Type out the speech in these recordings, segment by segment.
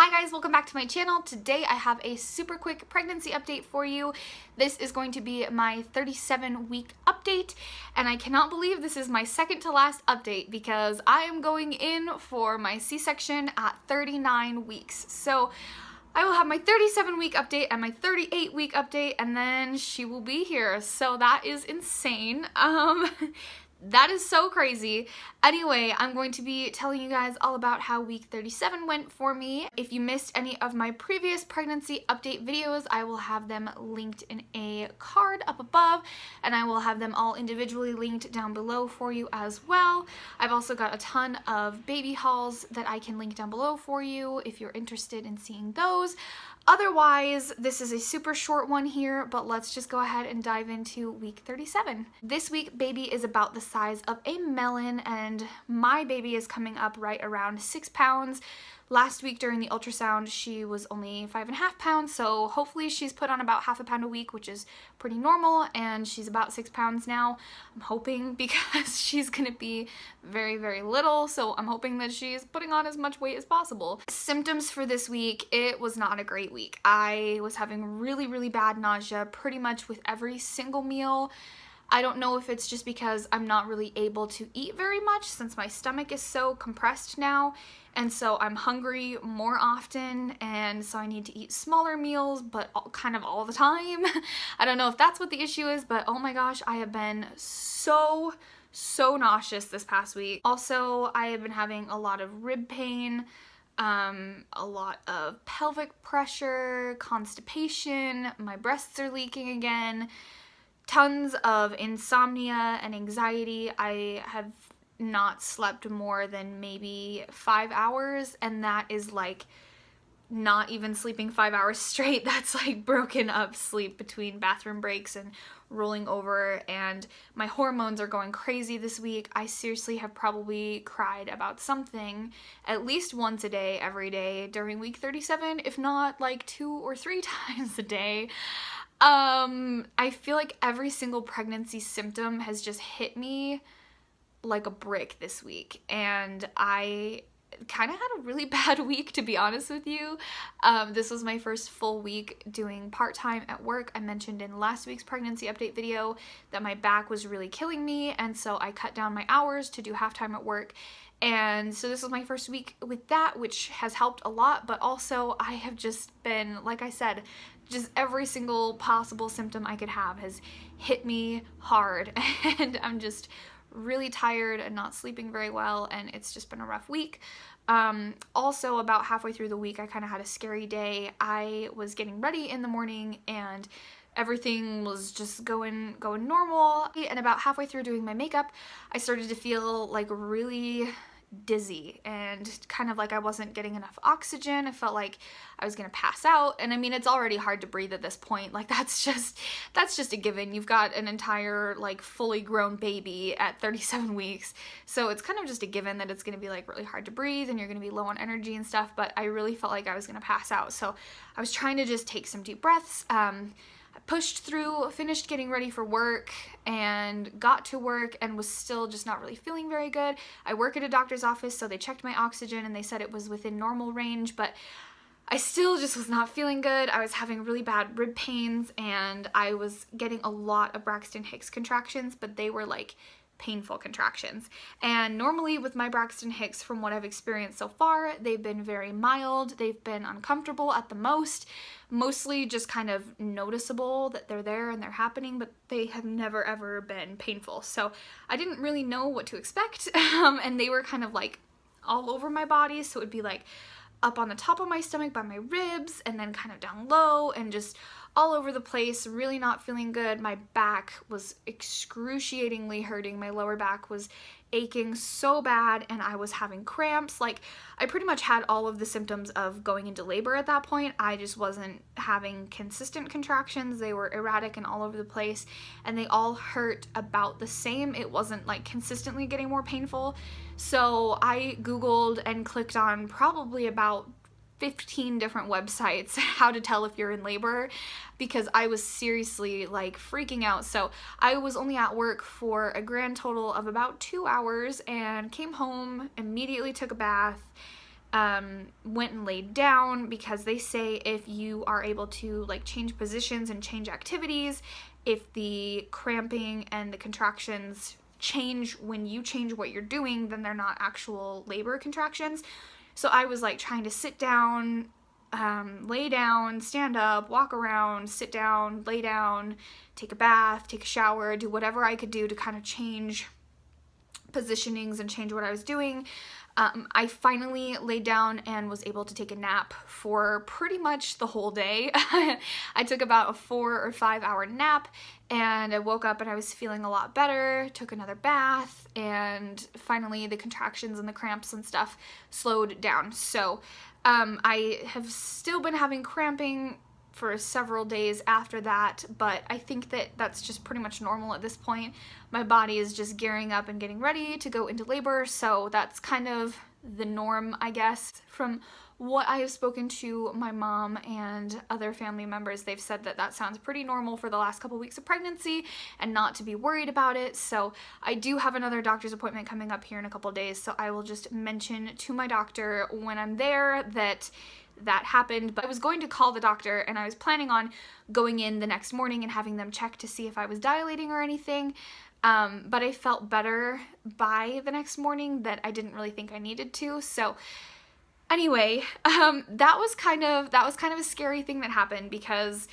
Hi guys, welcome back to my channel. Today I have a super quick pregnancy update for you. This is going to be my 37-week update, and I cannot believe this is my second to last update because I am going in for my C-section at 39 weeks. So I will have my 37-week update and my 38-week update, and then she will be here. So that is insane. That is so crazy. Anyway, I'm going to be telling you guys all about how week 37 went for me. If you missed any of my previous pregnancy update videos, I will have them linked in a card up above, and I will have them all individually linked down below for you as well. I've also got a ton of baby hauls that I can link down below for you if you're interested in seeing those. Otherwise, this is a super short one here, but let's just go ahead and dive into week 37. This week, baby is about the size of a melon, and my baby is coming up right around 6 pounds. Last week during the ultrasound, she was only 5.5 pounds, so hopefully she's put on about half a pound a week, which is pretty normal, and she's about 6 pounds now. I'm hoping, because she's gonna be very, very little, so I'm hoping that she's putting on as much weight as possible. Symptoms for this week, it was not a great week. I was having really, really bad nausea pretty much with every single meal. I don't know if it's just because I'm not really able to eat very much since my stomach is so compressed now, and so I'm hungry more often, and so I need to eat smaller meals, but kind of all the time. I don't know if that's what the issue is, but oh my gosh, I have been so nauseous this past week. Also, I have been having a lot of rib pain, a lot of pelvic pressure, constipation, my breasts are leaking again, tons of insomnia and anxiety. I have not slept more than maybe 5 hours, and that is like not even sleeping 5 hours straight. That's like broken up sleep between bathroom breaks and rolling over, and my hormones are going crazy this week. I seriously have probably cried about something at least once a day every day during week 37, if not like 2 or 3 times a day. I feel like every single pregnancy symptom has just hit me like a brick this week, and I kind of had a really bad week, to be honest with you. This was my first full week doing part-time at work. I mentioned in last week's pregnancy update video that my back was really killing me, and so I cut down my hours to do half-time at work. And so this was my first week with that, which has helped a lot, but also I have just been, like I said, just every single possible symptom I could have has hit me hard, and I'm just really tired and not sleeping very well, and it's just been a rough week. Also, about halfway through the week, I kind of had a scary day. I was getting ready in the morning, and everything was just going normal, and about halfway through doing my makeup, I started to feel like really dizzy and kind of like I wasn't getting enough oxygen. I felt like I was gonna pass out, and I mean, it's already hard to breathe at this point. Like that's just a given. You've got an entire like fully grown baby at 37 weeks, so it's kind of just a given that it's gonna be like really hard to breathe and you're gonna be low on energy and stuff. But I really felt like I was gonna pass out, so I was trying to just take some deep breaths. I pushed through, finished getting ready for work, and got to work and was still just not really feeling very good. I work at a doctor's office, so they checked my oxygen and they said it was within normal range, but I still just was not feeling good. I was having really bad rib pains, and I was getting a lot of Braxton Hicks contractions, but they were like painful contractions. And normally with my Braxton Hicks, from what I've experienced so far, they've been very mild. They've been uncomfortable at the most, mostly just kind of noticeable that they're there and they're happening, but they have never ever been painful. So I didn't really know what to expect, and they were kind of like all over my body, so it would be like up on the top of my stomach by my ribs, and then kind of down low, and just all over the place, really not feeling good. My back was excruciatingly hurting. My lower back was aching so bad, and I was having cramps. Like, I pretty much had all of the symptoms of going into labor at that point. I just wasn't having consistent contractions. They were erratic and all over the place, and they all hurt about the same. It wasn't like consistently getting more painful. So I Googled and clicked on probably about 15 different websites how to tell if you're in labor, because I was seriously like freaking out. So I was only at work for a grand total of about 2 hours and came home, immediately took a bath, went and laid down because they say if you are able to like change positions and change activities, if the cramping and the contractions change when you change what you're doing, then they're not actual labor contractions. So I was like trying to sit down, lay down, stand up, walk around, sit down, lay down, take a bath, take a shower, do whatever I could do to kind of change positionings and change what I was doing. I finally laid down and was able to take a nap for pretty much the whole day. I took about a 4 or 5 hour nap, and I woke up and I was feeling a lot better, took another bath, and finally the contractions and the cramps and stuff slowed down. So I have still been having cramping for several days after that, but I think that that's just pretty much normal at this point. My body is just gearing up and getting ready to go into labor, so that's kind of the norm, I guess. From what I have spoken to my mom and other family members, they've said that that sounds pretty normal for the last couple weeks of pregnancy and not to be worried about it. So I do have another doctor's appointment coming up here in a couple days, so I will just mention to my doctor when I'm there that happened. But I was going to call the doctor, and I was planning on going in the next morning and having them check to see if I was dilating or anything. But I felt better by the next morning that I didn't really think I needed to. So anyway, that was kind of a scary thing that happened, because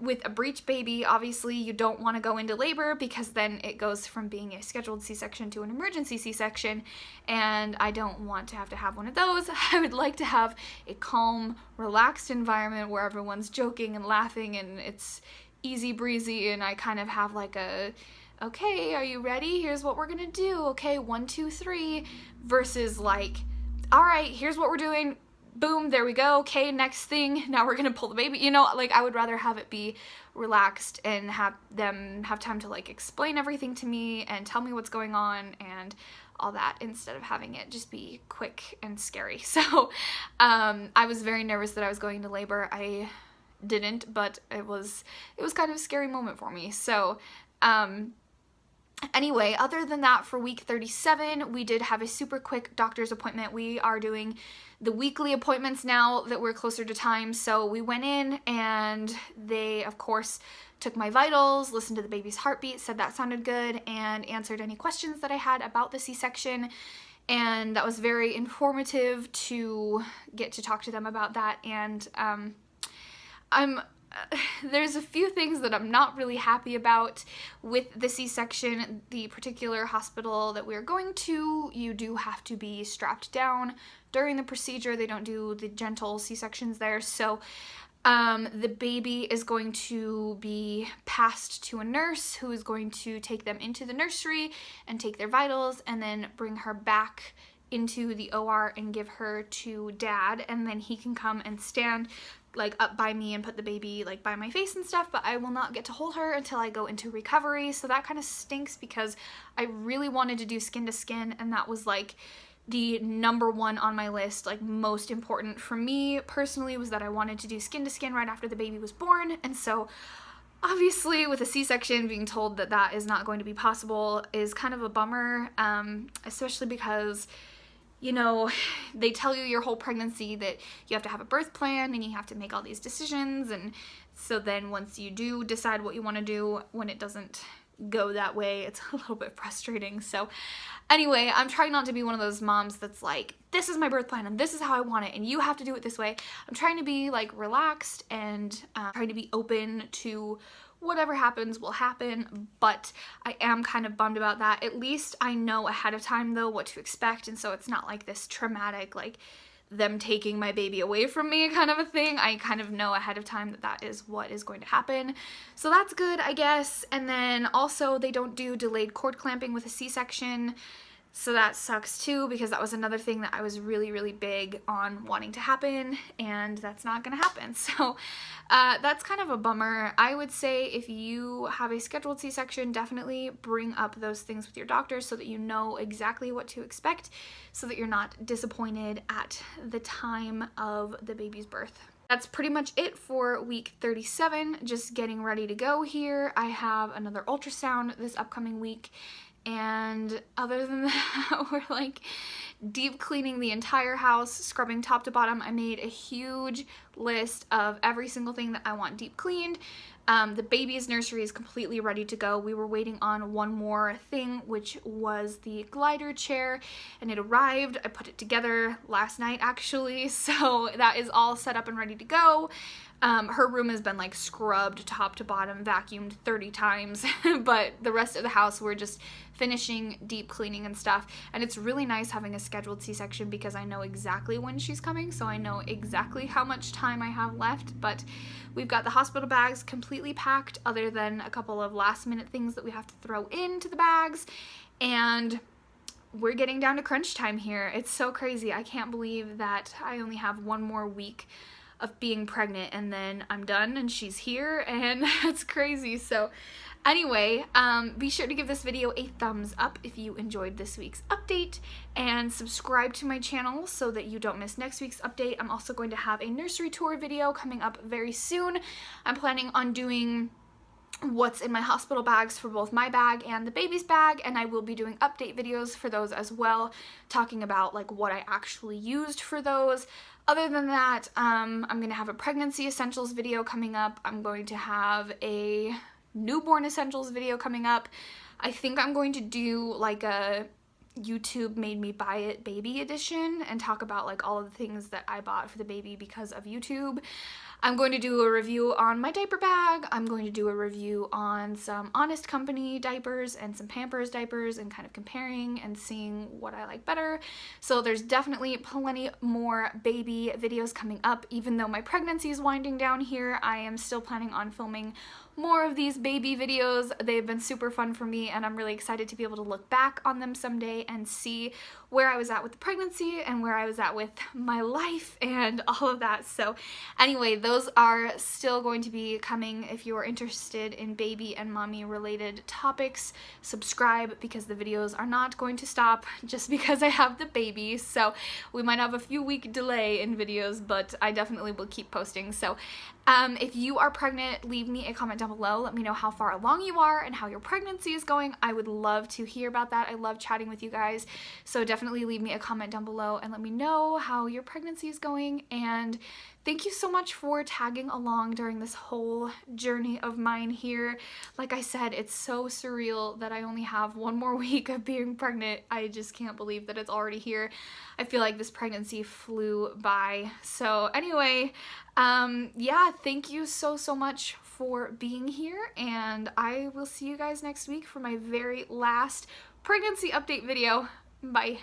with a breech baby, obviously you don't want to go into labor because then it goes from being a scheduled C-section to an emergency C-section, and I don't want to have one of those. I would like to have a calm, relaxed environment where everyone's joking and laughing and it's easy breezy, and I kind of have like a, okay, are you ready? Here's what we're gonna do. Okay, 1, 2, 3, versus like, all right, here's what we're doing. Boom, there we go. Okay, next thing, now we're gonna pull the baby. You know, like I would rather have it be relaxed and have them have time to like explain everything to me and tell me what's going on and all that, instead of having it just be quick and scary. So I was very nervous that I was going into labor. I didn't, but it was kind of a scary moment for me. So anyway, other than that, for week 37, we did have a super quick doctor's appointment. We are doing the weekly appointments now that we're closer to time. So we went in and they, of course, took my vitals, listened to the baby's heartbeat, said that sounded good, and answered any questions that I had about the C-section. And that was very informative to get to talk to them about that. And there's a few things that I'm not really happy about with the C-section. The particular hospital that we're going to, you do have to be strapped down during the procedure. They don't do the gentle C-sections there. So the baby is going to be passed to a nurse who is going to take them into the nursery and take their vitals and then bring her back into the OR and give her to Dad, and then he can come and stand like up by me and put the baby like by my face and stuff, but I will not get to hold her until I go into recovery. So that kind of stinks, because I really wanted to do skin to skin, and that was like the number one on my list, like most important for me personally, was that I wanted to do skin to skin right after the baby was born. And so obviously with a C-section, being told that that is not going to be possible is kind of a bummer, especially because, you know, they tell you your whole pregnancy that you have to have a birth plan and you have to make all these decisions, and so then once you do decide what you want to do, when it doesn't go that way, it's a little bit frustrating. So anyway, I'm trying not to be one of those moms that's like, this is my birth plan and this is how I want it and you have to do it this way. I'm trying to be like relaxed and trying to be open to whatever happens will happen, but I am kind of bummed about that. At least I know ahead of time though what to expect, and so it's not like this traumatic, like them taking my baby away from me kind of a thing. I kind of know ahead of time that that is what is going to happen. So that's good, I guess. And then also they don't do delayed cord clamping with a C-section. So that sucks too, because that was another thing that I was really, really big on wanting to happen, and that's not gonna happen. So that's kind of a bummer. I would say if you have a scheduled C-section, definitely bring up those things with your doctor so that you know exactly what to expect, so that you're not disappointed at the time of the baby's birth. That's pretty much it for week 37, just getting ready to go here. I have another ultrasound this upcoming week, And other than that, we're like deep cleaning the entire house, scrubbing top to bottom. I made a huge list of every single thing that I want deep cleaned. The baby's nursery is completely ready to go. We were waiting on one more thing, which was the glider chair, and it arrived. I put it together last night actually, so that is all set up and ready to go. Her room has been like scrubbed top to bottom, vacuumed 30 times, but the rest of the house we're just finishing deep cleaning and stuff. And it's really nice having a scheduled C-section because I know exactly when she's coming, so I know exactly how much time I have left. But we've got the hospital bags completely packed, other than a couple of last minute things that we have to throw into the bags, and we're getting down to crunch time here. It's so crazy. I can't believe that I only have one more week of being pregnant and then I'm done and she's here, and that's crazy. So anyway, be sure to give this video a thumbs up if you enjoyed this week's update, and subscribe to my channel so that you don't miss next week's update. I'm also going to have a nursery tour video coming up very soon. I'm planning on doing what's in my hospital bags for both my bag and the baby's bag, and I will be doing update videos for those as well, talking about like what I actually used for those. Other than that, I'm going to have a pregnancy essentials video coming up. I'm going to have a newborn essentials video coming up. I think I'm going to do like a YouTube made me buy it baby edition and talk about like all of the things that I bought for the baby because of YouTube. I'm going to do a review on my diaper bag. I'm going to do a review on some Honest Company diapers and some Pampers diapers, and kind of comparing and seeing what I like better. So there's definitely plenty more baby videos coming up. Even though my pregnancy is winding down here, I am still planning on filming more of these baby videos. They've been super fun for me, and I'm really excited to be able to look back on them someday and see where I was at with the pregnancy and where I was at with my life and all of that. So anyway, those are still going to be coming. If you are interested in baby and mommy related topics, subscribe, because the videos are not going to stop just because I have the baby. So we might have a few week delay in videos, but I definitely will keep posting. So if you are pregnant, leave me a comment down below. Let me know how far along you are and how your pregnancy is going. I would love to hear about that. I love chatting with you guys. So definitely leave me a comment down below and let me know how your pregnancy is going. And thank you so much for tagging along during this whole journey of mine here. Like I said, it's so surreal that I only have one more week of being pregnant. I just can't believe that it's already here. I feel like this pregnancy flew by. So anyway, yeah, thank you so much for being here, and I will see you guys next week for my very last pregnancy update video. Bye.